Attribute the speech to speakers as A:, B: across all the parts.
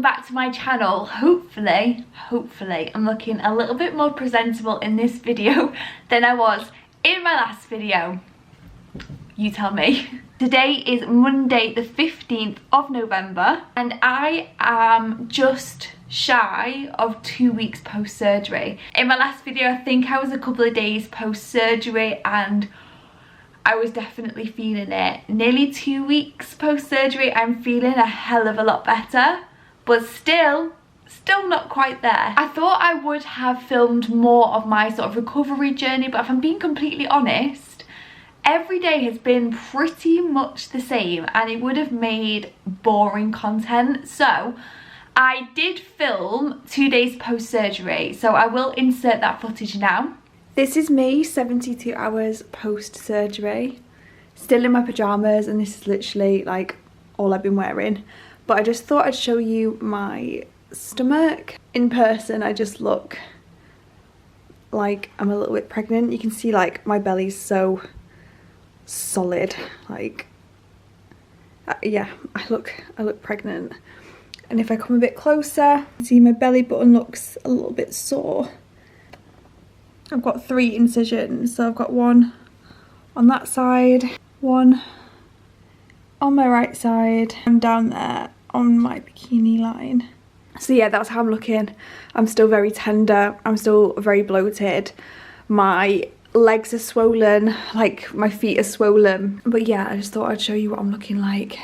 A: welcome back to my channel. Hopefully I'm looking a little bit more presentable in this video than I was in my last video. You tell me. Today is Monday the 15th of November and I am just shy of 2 weeks post-surgery. In my last video I think I was a couple of days post-surgery and I was definitely feeling it. Nearly 2 weeks post-surgery, I'm feeling a hell of a lot better, but still not quite there. I thought I would have filmed more of my sort of recovery journey, but if I'm being completely honest, every day has been pretty much the same and it would have made boring content. So I did film 2 days post-surgery, so I will insert that footage now. This is me 72 hours post-surgery, still in my pyjamas, and this is literally like all I've been wearing. But I just thought I'd show you my stomach. In person I just look like I'm a little bit pregnant. You can see like my belly's so solid, like yeah, I look pregnant. And if I come a bit closer, you can see my belly button looks a little bit sore. I've got 3 incisions, so I've got one on that side, one on my right side, and down there on my bikini line. So yeah, that's how I'm looking. I'm still very tender, I'm still very bloated. My legs are swollen, like my feet are swollen. But yeah, I just thought I'd show you what I'm looking like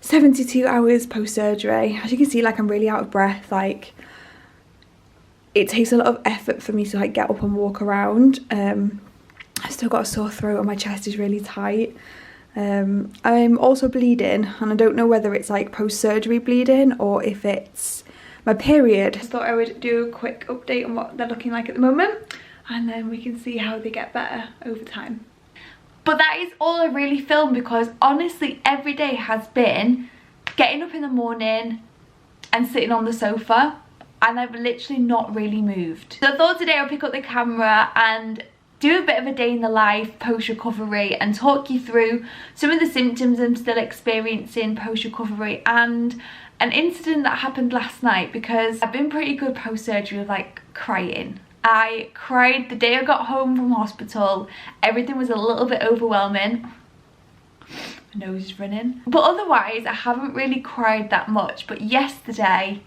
A: 72 hours post-surgery. As you can see, like I'm really out of breath, like it takes a lot of effort for me to like get up and walk around. I've still got a sore throat and my chest is really tight. I'm also bleeding and I don't know whether it's like post-surgery bleeding or if it's my period. Just thought I would do a quick update on what they're looking like at the moment and then we can see how they get better over time. But that is all I really filmed because honestly every day has been getting up in the morning and sitting on the sofa, and I've literally not really moved. So I thought today I'll pick up the camera and do a bit of a day in the life post-recovery and talk you through some of the symptoms I'm still experiencing post-recovery and an incident that happened last night, because I've been pretty good post-surgery with like crying. I cried the day I got home from hospital. Everything was a little bit overwhelming. My nose is running. But otherwise I haven't really cried that much, but yesterday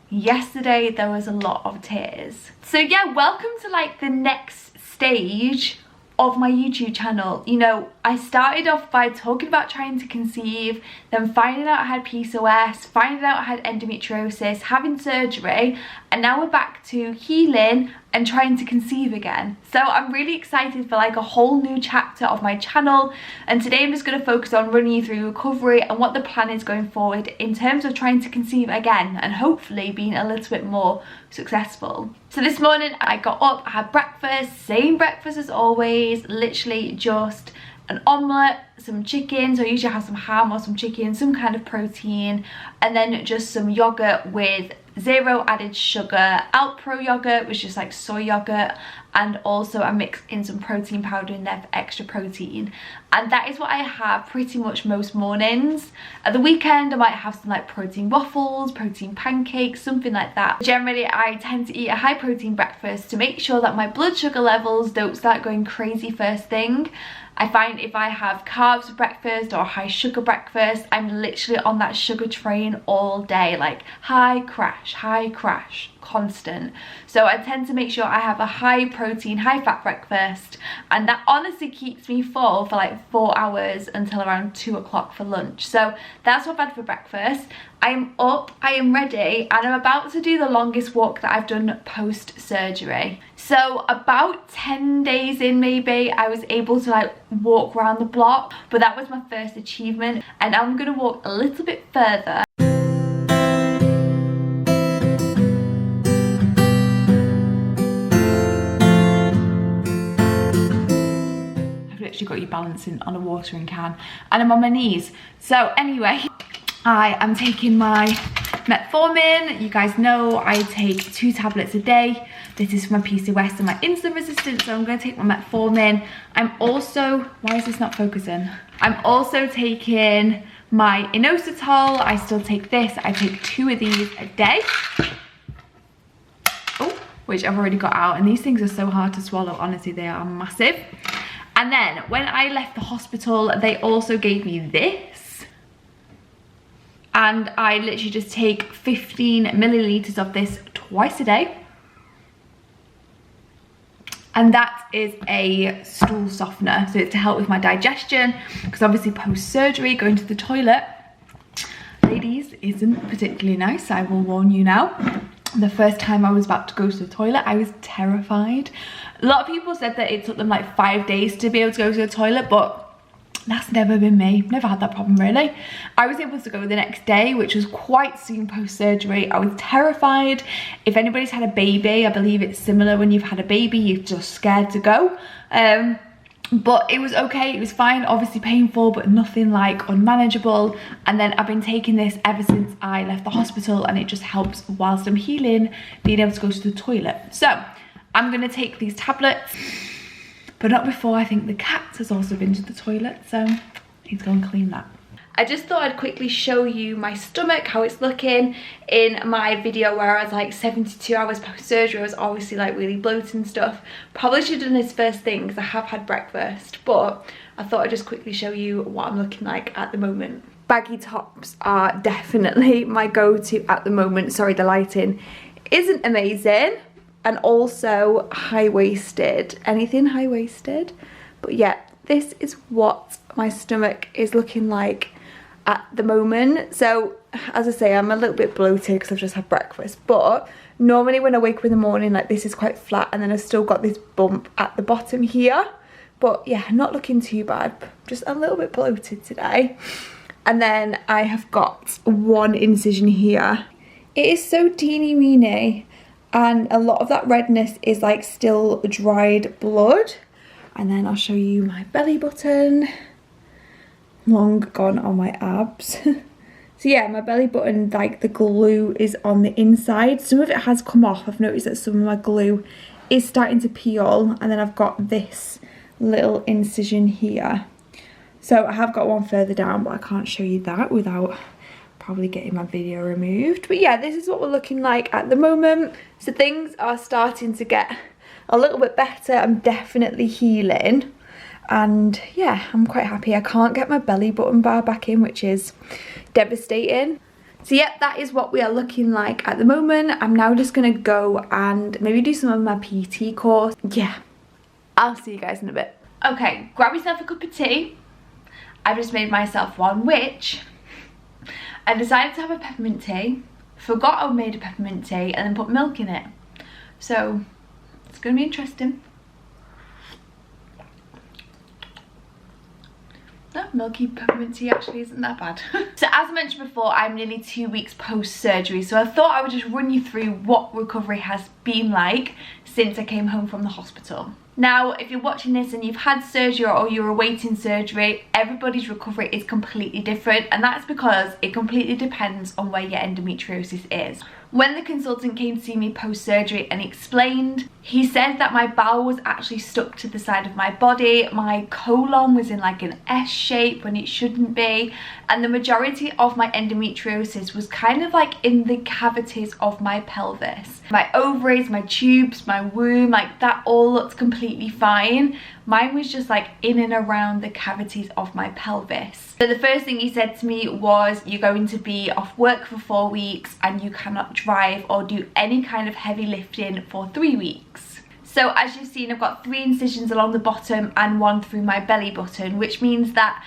A: there was a lot of tears. So yeah, welcome to like the next stage of my YouTube channel. You know, I started off by talking about trying to conceive, then finding out I had PCOS, finding out I had endometriosis, having surgery, and now we're back to healing and trying to conceive again. So I'm really excited for like a whole new chapter of my channel, and today I'm just going to focus on running you through recovery and what the plan is going forward in terms of trying to conceive again and hopefully being a little bit more successful. So this morning I got up, I had breakfast, same breakfast as always, literally just an omelette, some chicken, so I usually have some ham or some chicken, some kind of protein, and then just some yogurt with 0 added sugar. Alpro yogurt was just like soy yogurt, and also I mixed in some protein powder in there for extra protein, and that is what I have pretty much most mornings. At the weekend I might have some like protein waffles, protein pancakes, something like that. Generally I tend to eat a high protein breakfast to make sure that my blood sugar levels don't start going crazy first thing. I find if I have carbs for breakfast or a high sugar breakfast, I'm literally on that sugar train all day, like high crash, constant. So I tend to make sure I have a high protein, high fat breakfast, and that honestly keeps me full for like 4 hours until around 2 o'clock for lunch. So that's what I've had for breakfast. I'm up, I am ready, and I'm about to do the longest walk that I've done post-surgery. So about 10 days in maybe, I was able to like walk around the block, but that was my first achievement, and I'm gonna walk a little bit further. I've literally got you balancing on a watering can, and I'm on my knees. So anyway, I am taking my metformin. You guys know I take 2 tablets a day. This is for my PCOS and my insulin resistance, so I'm going to take my metformin. I'm also, why is this not focusing? I'm also taking my inositol. I still take this. I take 2 of these a day. Oh, which I've already got out. And these things are so hard to swallow. Honestly, they are massive. And then when I left the hospital, they also gave me this. And I literally just take 15 milliliters of this twice a day. And that is a stool softener. So it's to help with my digestion, because obviously post-surgery, going to the toilet, ladies, isn't particularly nice. I will warn you now. The first time I was about to go to the toilet, I was terrified. A lot of people said that it took them like 5 days to be able to go to the toilet, but that's never been me. Never had that problem really. I was able to go the next day, which was quite soon post-surgery. I was terrified. If anybody's had a baby, I believe it's similar. When you've had a baby, you're just scared to go. But it was okay, it was fine. Obviously painful, but nothing like unmanageable. And then I've been taking this ever since I left the hospital, and it just helps whilst I'm healing, being able to go to the toilet. So I'm gonna take these tablets, but not before I think the cat has also been to the toilet, so he's going to clean that. I just thought I'd quickly show you my stomach, how it's looking. In my video where I was like 72 hours post-surgery, I was obviously like really bloated and stuff. Probably should have done this first thing because I have had breakfast, but I thought I'd just quickly show you what I'm looking like at the moment. Baggy tops are definitely my go-to at the moment. Sorry, the lighting isn't amazing. And also high-waisted, anything high-waisted. But yeah, this is what my stomach is looking like at the moment. So as I say, I'm a little bit bloated because I've just had breakfast, but normally when I wake up in the morning, like, this is quite flat, and then I've still got this bump at the bottom here. But yeah, not looking too bad, just a little bit bloated today. And then I have got 1 incision here. It is so teeny weeny, and a lot of that redness is like still dried blood. And then I'll show you my belly button. Long gone on my abs. So yeah, my belly button, like, the glue is on the inside. Some of it has come off. I've noticed that some of my glue is starting to peel. And then I've got this little incision here. So I have got one further down, but I can't show you that without probably getting my video removed. But yeah, this is what we're looking like at the moment. So things are starting to get a little bit better. I'm definitely healing, and yeah, I'm quite happy. I can't get my belly button bar back in, which is devastating. So yeah, that is what we are looking like at the moment. I'm now just gonna go and maybe do some of my PT course. Yeah, I'll see you guys in a bit. Okay, grab yourself a cup of tea. I've just made myself one, which I decided to have a peppermint tea, forgot I made a peppermint tea, and then put milk in it. So it's going to be interesting. That milky peppermint tea actually isn't that bad. So as I mentioned before, I'm nearly 2 weeks post-surgery, so I thought I would just run you through what recovery has been like since I came home from the hospital. Now, if you're watching this and you've had surgery or you're awaiting surgery, everybody's recovery is completely different, and that's because it completely depends on where your endometriosis is. When the consultant came to see me post-surgery and explained, he said that my bowel was actually stuck to the side of my body, my colon was in like an S shape when it shouldn't be, and the majority of my endometriosis was kind of like in the cavities of my pelvis. My ovaries, my tubes, my womb, like that all looked completely fine. Mine was just like in and around the cavities of my pelvis. So the first thing he said to me was, you're going to be off work for 4 weeks and you cannot drive or do any kind of heavy lifting for 3 weeks. So as you've seen, I've got 3 incisions along the bottom and 1 through my belly button, which means that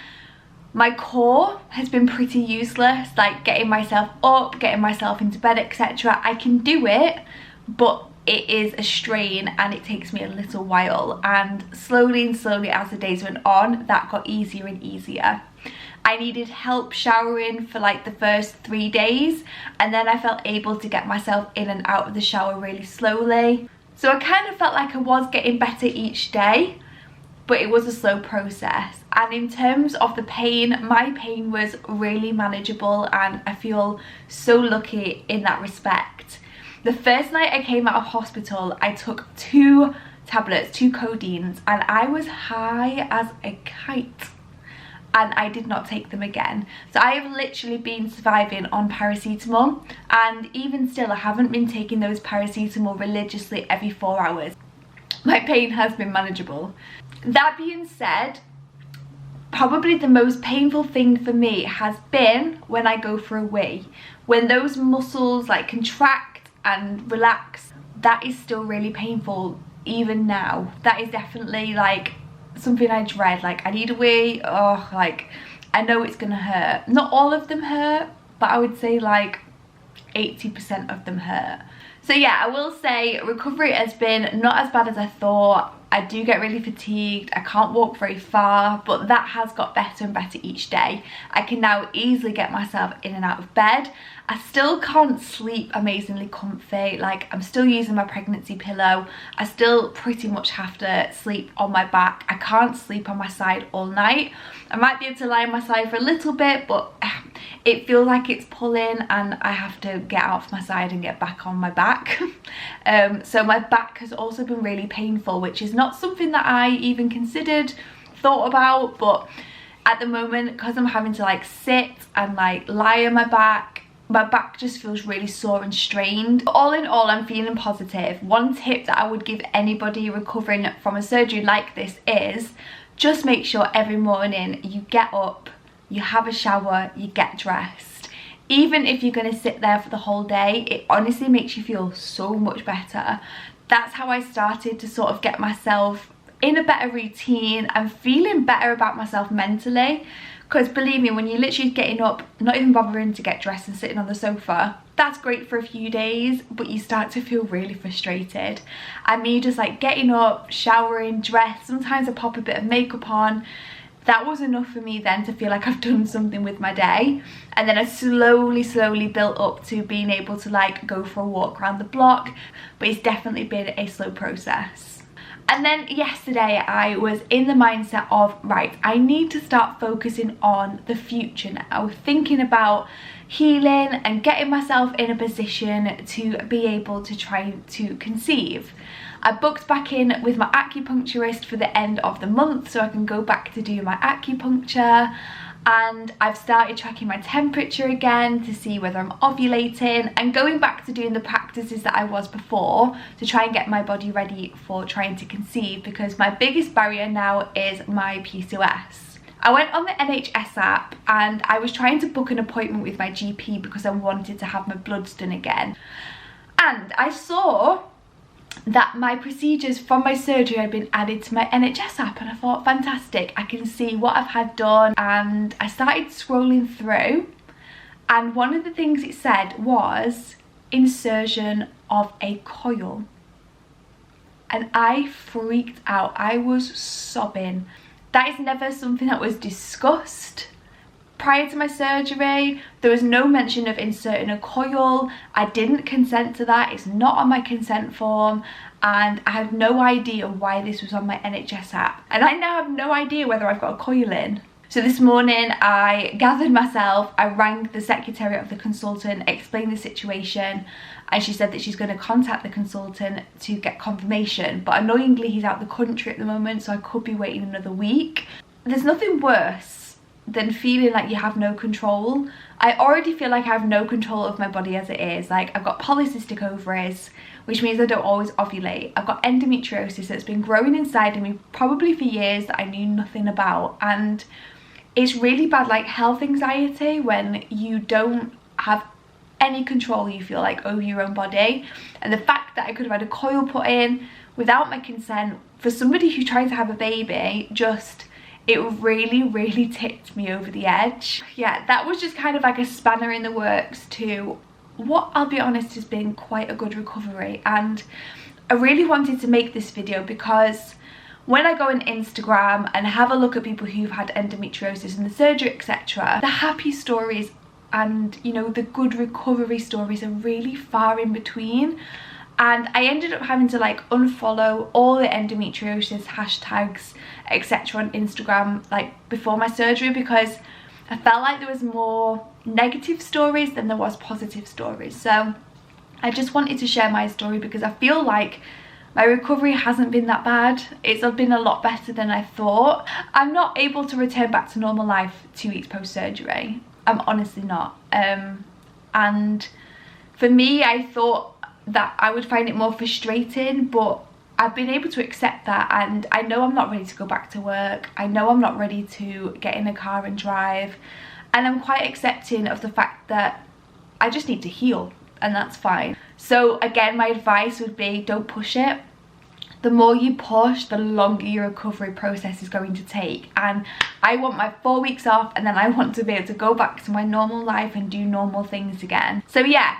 A: my core has been pretty useless, like getting myself up, getting myself into bed, etc. I can do it, but it is a strain and it takes me a little while, and slowly as the days went on, that got easier and easier. I needed help showering for like the first 3 days, and then I felt able to get myself in and out of the shower really slowly. So I kind of felt like I was getting better each day, but it was a slow process. And in terms of the pain, my pain was really manageable, and I feel so lucky in that respect. The first night I came out of hospital, I took 2 tablets, 2 codeines, and I was high as a kite. and I did not take them again. So I have literally been surviving on paracetamol, and even still I haven't been taking those paracetamol religiously every 4 hours. My pain has been manageable. That being said, probably the most painful thing for me has been when I go for a wee. When those muscles like contract and relax, that is still really painful even now. That is definitely like something I dread. Like, I need a wee, oh, like, I know it's gonna hurt. Not all of them hurt, but I would say like 80% of them hurt. So yeah, I will say recovery has been not as bad as I thought. I do get really fatigued, I can't walk very far, but that has got better and better each day. I can now easily get myself in and out of bed. I still can't sleep amazingly comfy, like I'm still using my pregnancy pillow. I still pretty much have to sleep on my back. I can't sleep on my side all night. I might be able to lie on my side for a little bit, but it feels like it's pulling and I have to get out of my side and get back on my back. So my back has also been really painful, which is not something that I even considered, thought about, but at the moment, because I'm having to like sit and like lie on my back just feels really sore and strained. But all in all, I'm feeling positive. One tip that I would give anybody recovering from a surgery like this is just make sure every morning you get up, you have a shower, you get dressed. Even if you're going to sit there for the whole day, it honestly makes you feel so much better. That's how I started to sort of get myself in a better routine and feeling better about myself mentally. Because believe me, when you're literally getting up, not even bothering to get dressed and sitting on the sofa, that's great for a few days, but you start to feel really frustrated. And me just like getting up, showering, dressed, sometimes I pop a bit of makeup on. That was enough for me then to feel like I've done something with my day. And then I slowly built up to being able to like go for a walk around the block, but it's definitely been a slow process. And then yesterday I was in the mindset of, right, I need to start focusing on the future now, thinking about healing and getting myself in a position to be able to try to conceive. I booked back in with my acupuncturist for the end of the month so I can go back to do my acupuncture, and I've started tracking my temperature again to see whether I'm ovulating and going back to doing the practices that I was before to try and get my body ready for trying to conceive, because my biggest barrier now is my PCOS. I went on the NHS app and I was trying to book an appointment with my GP because I wanted to have my bloods done again, and I saw that my procedures from my surgery had been added to my NHS app, and I thought, fantastic, I can see what I've had done. And I started scrolling through, and one of the things it said was insertion of a coil, and I freaked out. I was sobbing. That is never something that was discussed prior to my surgery. There was no mention of inserting a coil. I didn't consent to that. It's not on my consent form, and I have no idea why this was on my NHS app, and I now have no idea whether I've got a coil in. So this morning I gathered myself, I rang the secretary of the consultant, explained the situation, and she said that she's going to contact the consultant to get confirmation, but annoyingly he's out the country at the moment, so I could be waiting another week. There's nothing worse than feeling like you have no control. I already feel like I have no control of my body as it is. Like, I've got polycystic ovaries, which means I don't always ovulate. I've got endometriosis that's been growing inside of me probably for years that I knew nothing about, and it's really bad, like health anxiety, when you don't have any control, you feel like, over your own body. And the fact that I could have had a coil put in without my consent for somebody who's trying to have a baby, it really tipped me over the edge. Yeah, that was just kind of like a spanner in the works to what, I'll be honest, has been quite a good recovery. And I really wanted to make this video because when I go on Instagram and have a look at people who've had endometriosis and the surgery, etc., the happy stories and, you know, the good recovery stories are really far in between. And I ended up having to like unfollow all the endometriosis hashtags, etc. on Instagram like before my surgery, because I felt like there was more negative stories than there was positive stories. So I just wanted to share my story because I feel like My recovery hasn't been that bad. It's been a lot better than I thought. I'm not able to return back to normal life 2 weeks post-surgery. I'm honestly not. And for me, I thought that I would find it more frustrating, but I've been able to accept that, and I know I'm not ready to go back to work. I know I'm not ready to get in a car and drive, and I'm quite accepting of the fact that I just need to heal, and that's fine. So again, my advice would be, don't push it. The more you push, the longer your recovery process is going to take, and I want my 4 weeks off, and then I want to be able to go back to my normal life and do normal things again. So yeah,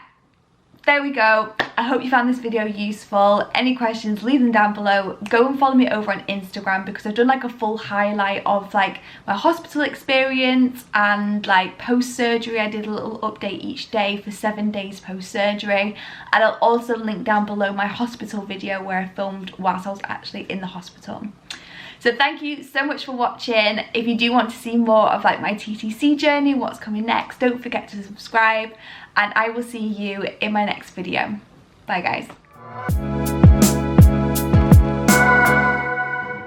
A: there we go. I hope you found this video useful. Any questions, leave them down below. Go and follow me over on Instagram, because I've done like a full highlight of like my hospital experience and like post-surgery. I did a little update each day for 7 days post-surgery, and I'll also link down below my hospital video where I filmed whilst I was actually in the hospital. So thank you so much for watching. If you do want to see more of like my TTC journey, what's coming next, don't forget to subscribe, and I will see you in my next video. Bye guys.